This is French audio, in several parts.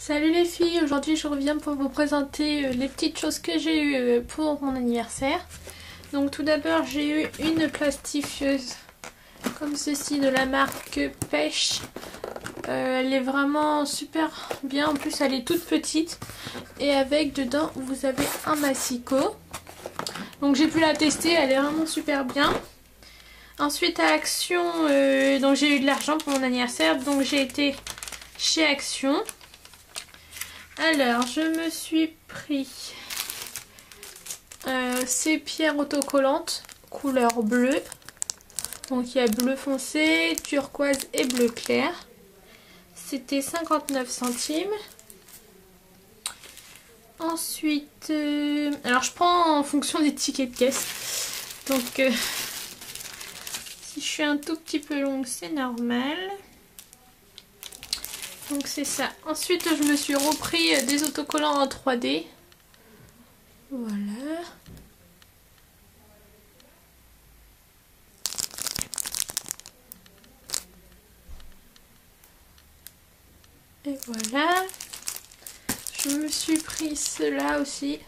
Salut les filles, aujourd'hui je reviens pour vous présenter les petites choses que j'ai eues pour mon anniversaire. Donc tout d'abord j'ai eu une plastifieuse comme ceci de la marque Pêche. Elle est vraiment super bien, en plus elle est toute petite et avec dedans vous avez un massicot. Donc j'ai pu la tester, elle est vraiment super bien. Ensuite à Action, donc j'ai eu de l'argent pour mon anniversaire, donc j'ai été chez Action. Alors, je me suis pris ces pierres autocollantes couleur bleue. Donc il y a bleu foncé, turquoise et bleu clair. C'était 59 centimes. Ensuite, alors je prends en fonction des tickets de caisse. Donc si je suis un tout petit peu longue, c'est normal. Donc c'est ça. Ensuite je me suis repris des autocollants en 3D. Voilà. Et voilà. Je me suis pris cela aussi.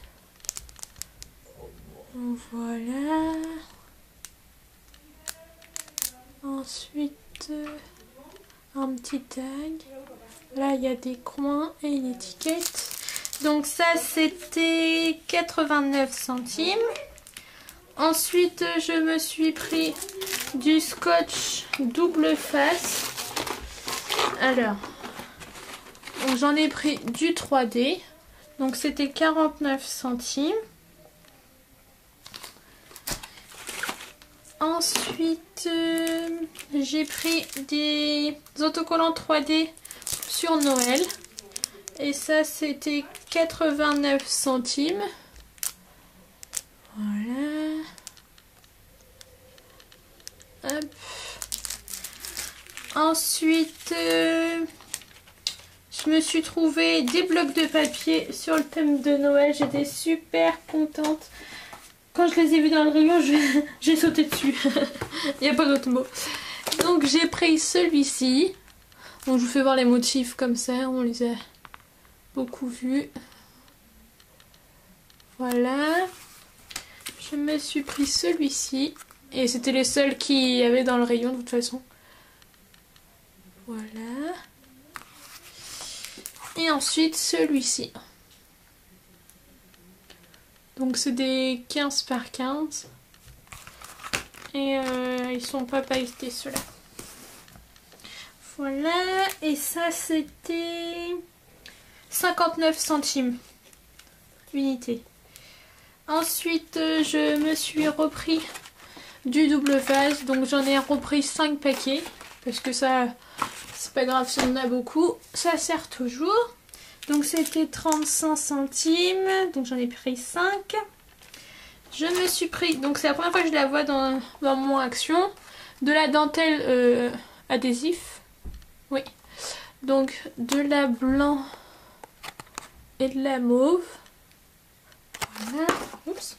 Voilà. Ensuite un petit tag. Là, il y a des coins et une étiquette. Donc ça, c'était 89 centimes. Ensuite, je me suis pris du scotch double face. Alors, j'en ai pris du 3D. Donc c'était 49 centimes. Ensuite, j'ai pris des autocollants 3D sur Noël. Et ça, c'était 89 centimes. Voilà. Hop. Ensuite, je me suis trouvé des blocs de papier sur le thème de Noël. J'étais super contente. Quand je les ai vus dans le rayon, j'ai sauté dessus. Il n'y a pas d'autre mot. Donc j'ai pris celui-ci. Donc je vous fais voir les motifs comme ça, on les a beaucoup vus. Voilà. Je me suis pris celui-ci. Et c'était les seuls qu'il y avait dans le rayon de toute façon. Voilà. Et ensuite celui-ci. Donc c'est des 15 par 15. Et ils sont pas pailletés ceux-là. Voilà, et ça c'était 59 centimes unité. Ensuite, je me suis repris du double face, donc j'en ai repris 5 paquets, parce que ça, c'est pas grave si on en a beaucoup, ça sert toujours. Donc c'était 35 centimes, donc j'en ai pris 5. Je me suis pris, donc c'est la première fois que je la vois dans mon Action, de la dentelle adhésif. Oui, donc de la blanc et de la mauve. Voilà. Oups.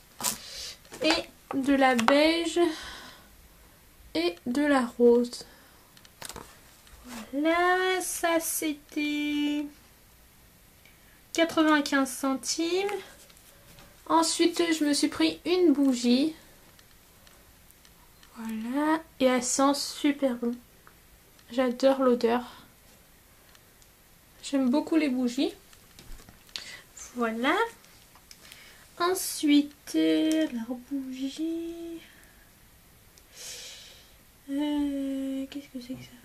Et de la beige et de la rose. Voilà, ça c'était 95 centimes. Ensuite, je me suis pris une bougie. Voilà, et elle sent super bon. J'adore l'odeur. J'aime beaucoup les bougies. Voilà. Ensuite, la bougie. Qu'est-ce que c'est que ça?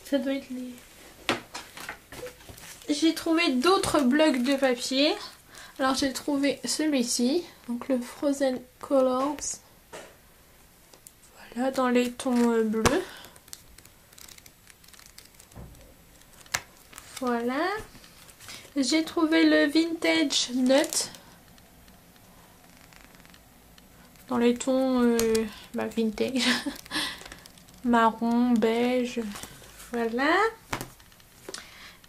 Ça doit être les... J'ai trouvé d'autres blocs de papier. Alors j'ai trouvé celui-ci. Donc le Frozen Colors. Là, dans les tons bleus. Voilà. J'ai trouvé le Vintage Nut. Dans les tons vintage. Marron, beige. Voilà.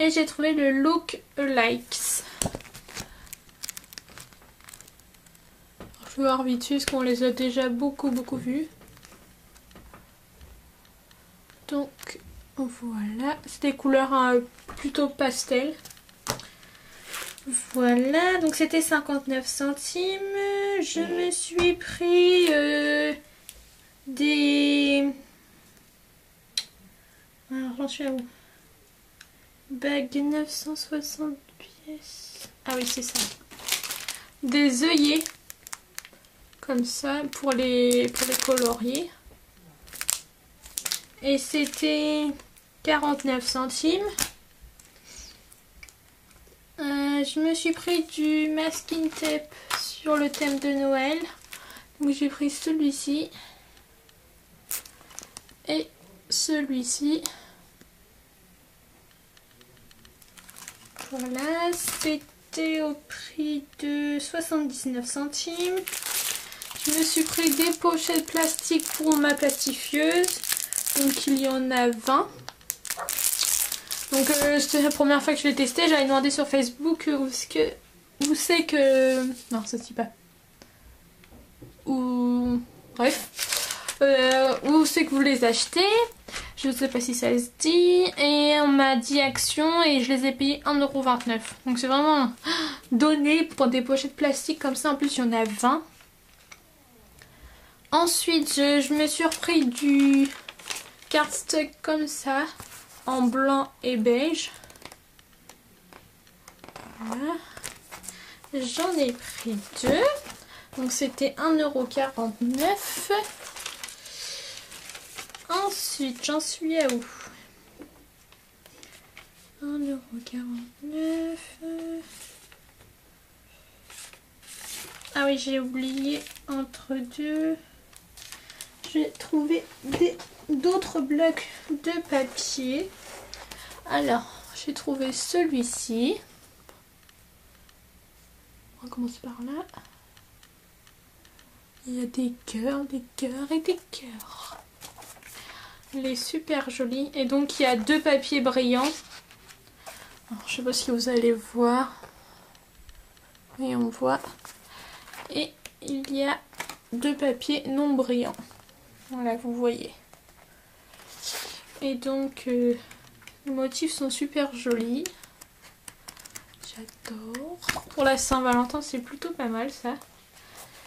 Et j'ai trouvé le Look Likes. Je vais voir vite fait parce qu'on les a déjà beaucoup vus. Donc Voilà, c'est des couleurs plutôt pastel. Voilà, donc c'était 59 centimes. Je me suis pris des... Alors j'en suis à où? Bague 960 pièces. Ah oui, c'est ça. Des œillets. Comme ça, pour les colorier. Et c'était 49 centimes. Je me suis pris du masking tape sur le thème de Noël. Donc j'ai pris celui-ci. Et celui-ci. Voilà, c'était au prix de 79 centimes. Je me suis pris des pochettes plastiques pour ma plastifieuse. Donc il y en a 20. Donc c'était la première fois que je l'ai testé. J'avais demandé sur Facebook où c'est que... Non, ça se dit pas. Ou... Bref. Où c'est que vous les achetez. Je ne sais pas si ça se dit. Et on m'a dit Action et je les ai payés 1,29 €. Donc c'est vraiment donné pour des pochettes plastiques comme ça. En plus il y en a 20. Ensuite je me suis repris du cardstock comme ça. En blanc et beige. Voilà. J'en ai pris 2. Donc c'était 1,49 €. Ensuite, j'en suis à où? 1,49 €. Ah oui, j'ai oublié entre deux. J'ai trouvé d'autres blocs de papier. Alors, j'ai trouvé celui-ci. On va commencer par là. Il y a des cœurs et des cœurs. Il est super joli. Et donc, il y a 2 papiers brillants. Alors, je sais pas si vous allez voir. Et on voit. Et il y a 2 papiers non brillants. Voilà, vous voyez. Et donc, les motifs sont super jolis. J'adore. Pour la Saint-Valentin, c'est plutôt pas mal ça.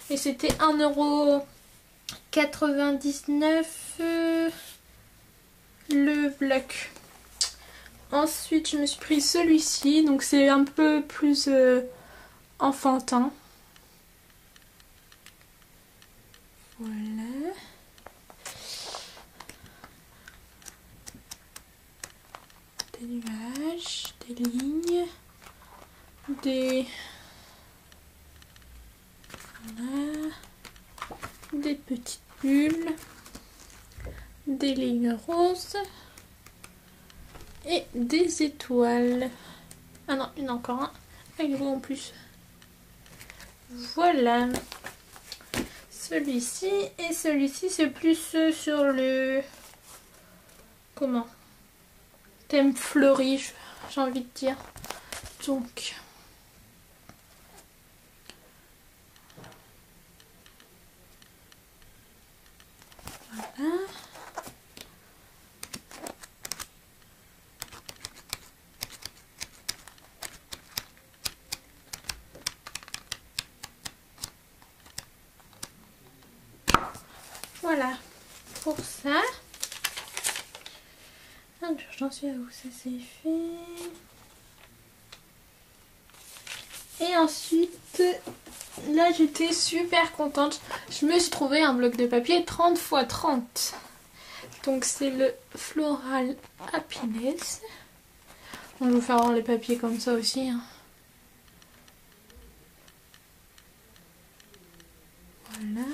Et c'était 1,99 € le bloc. Ensuite, je me suis pris celui-ci. Donc, c'est un peu plus enfantin. Voilà. Des nuages, des lignes, voilà, des petites bulles, des lignes roses et des étoiles. Ah non, il y en a encore un avec vous en plus. Voilà. Celui-ci et celui-ci, c'est plus sur le... Comment? Thème fleuri, j'ai envie de dire. Donc... Voilà. Voilà pour ça. Alors, j'en suis à où ça s'est fait. Et ensuite, là j'étais super contente. Je me suis trouvé un bloc de papier 30 x 30. Donc c'est le Floral Happiness. On va vous faire voir les papiers comme ça aussi. Hein. Voilà.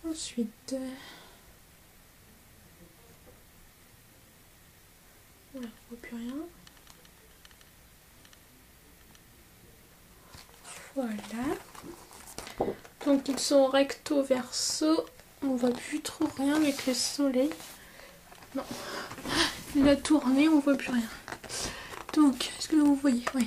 Ensuite... Oula, on voit plus rien. Voilà. Donc ils sont recto verso. On voit plus trop rien avec le soleil. Non. Il a tourné, on voit plus rien. Donc, est-ce que vous voyez? Oui.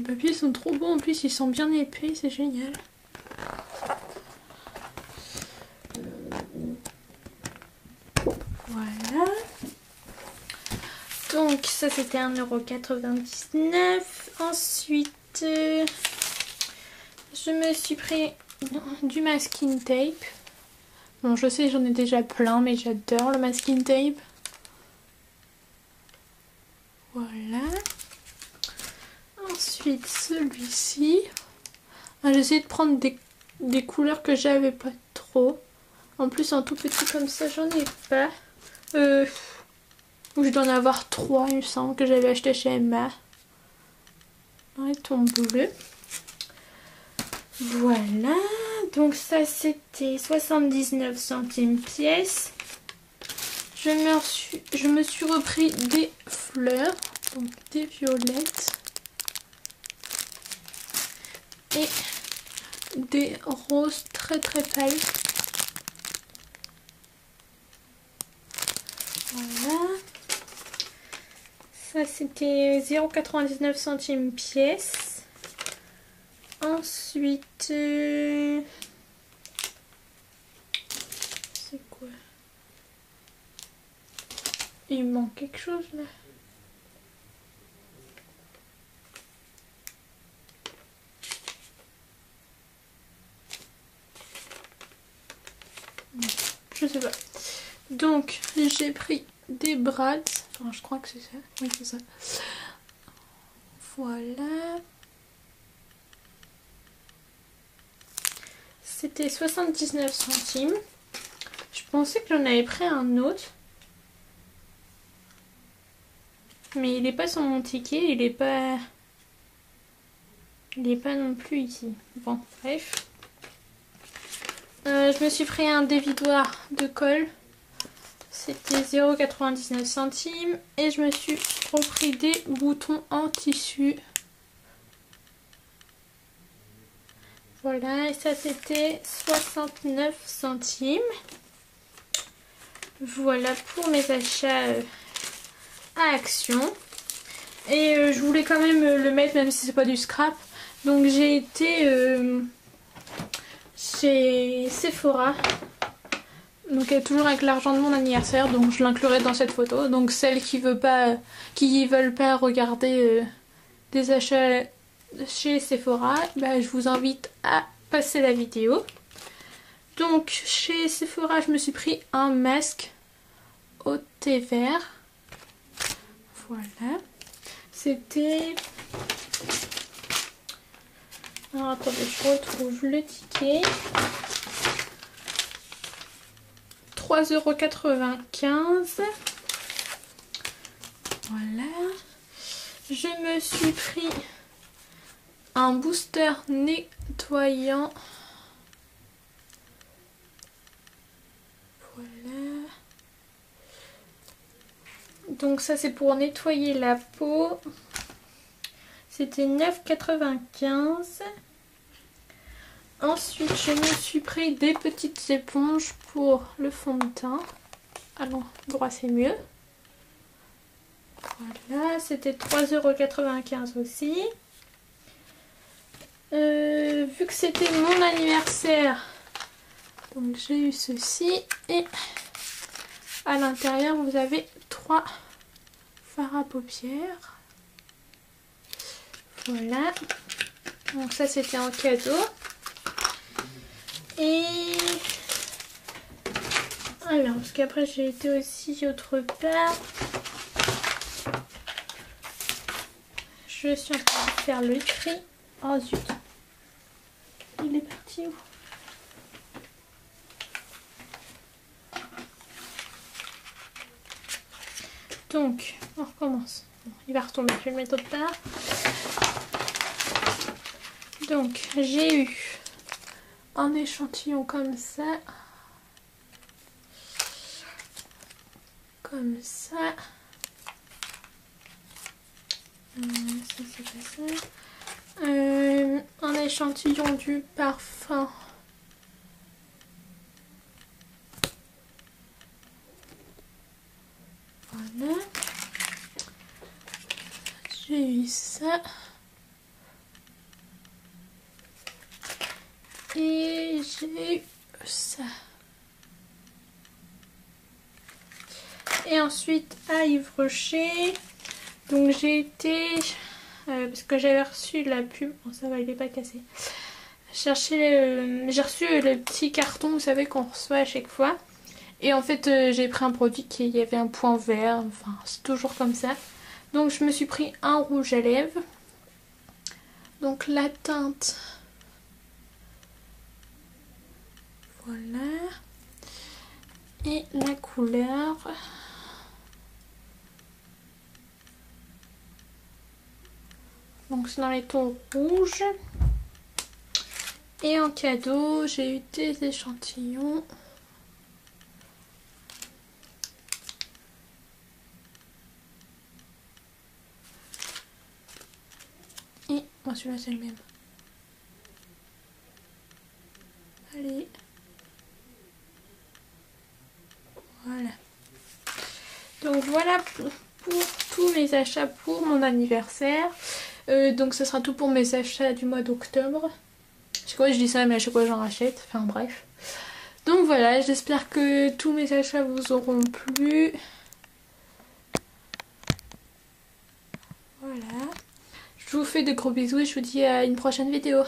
papiers sont trop beaux, en plus ils sont bien épais, c'est génial. Voilà. Donc ça c'était 1,99 €. Ensuite, je me suis pris du masking tape. Bon, je sais, j'en ai déjà plein, mais j'adore le masking tape. Voilà. Ensuite, celui-ci. J'ai essayé de prendre des couleurs que j'avais pas trop. En plus, en tout petit comme ça, j'en ai pas. Je dois en avoir 3, il me semble, que j'avais acheté chez Emma. Un ton bleu. Voilà. Donc ça, c'était 79 centimes pièce. Je me suis repris des fleurs, donc des violettes. Et des roses très très pâles. Voilà. Ça c'était 0,99 centimes pièce. Ensuite, c'est quoi? Il me manque quelque chose là. Je sais pas. Donc j'ai pris des brads. Enfin, je crois que c'est ça. Oui, c'est ça. Voilà. C'était 79 centimes. Je pensais que j'en avais pris un autre. Mais il n'est pas sur mon ticket. Il est pas non plus ici. Bon, bref. Je me suis pris un dévidoir de colle. C'était 0,99 centimes. Et je me suis repris des boutons en tissu. Voilà, et ça c'était 69 centimes. Voilà pour mes achats à Action. Et je voulais quand même le mettre même si c'est pas du scrap. Donc j'ai été chez Sephora. Donc toujours avec l'argent de mon anniversaire. Donc je l'inclurai dans cette photo. Donc celles qui veulent pas regarder des achats chez Sephora, bah, je vous invite à passer la vidéo. Donc chez Sephora, je me suis pris un masque au thé vert. Voilà. C'était... Alors attendez, je retrouve le ticket. 3,95 €. Voilà. Je me suis pris un booster nettoyant. Voilà. Donc ça c'est pour nettoyer la peau. C'était 9,95 €. Ensuite je me suis pris des petites éponges pour le fond de teint. À l'endroit c'est mieux. Voilà, c'était 3,95 € aussi. Vu que c'était mon anniversaire, donc j'ai eu ceci. Et à l'intérieur vous avez 3 fards à paupières. Voilà. Donc ça c'était en cadeau. Et alors, parce qu'après j'ai été aussi autre part. Je suis en train de faire le tri. Oh zut. Il est parti où? Donc, on recommence. Bon, il va retomber, je vais le mettre autre part. Donc, j'ai eu un échantillon comme ça. Comme ça. Ça c'est pas ça. Un échantillon du parfum. Voilà. J'ai eu ça. Et j'ai eu ça. Et ensuite à Yves Rocher. Donc j'ai été... parce que j'avais reçu la pub. Bon ça va, il est pas cassé. J'ai reçu le petit carton, vous savez, qu'on reçoit à chaque fois. Et en fait j'ai pris un produit qui y avait un point vert. Enfin c'est toujours comme ça. Donc je me suis pris un rouge à lèvres. Donc la teinte... Voilà. Et la couleur... Donc c'est dans les tons rouges. Et en cadeau, j'ai eu des échantillons. Et moi celui-là c'est le même. Allez. Voilà. Donc voilà pour tous mes achats pour mon anniversaire. Donc ce sera tout pour mes achats du mois d'octobre. Je sais quoi, je dis ça, mais à chaque fois j'en rachète. Enfin bref. Donc voilà, j'espère que tous mes achats vous auront plu. Voilà. Je vous fais de gros bisous et je vous dis à une prochaine vidéo.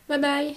Bye bye.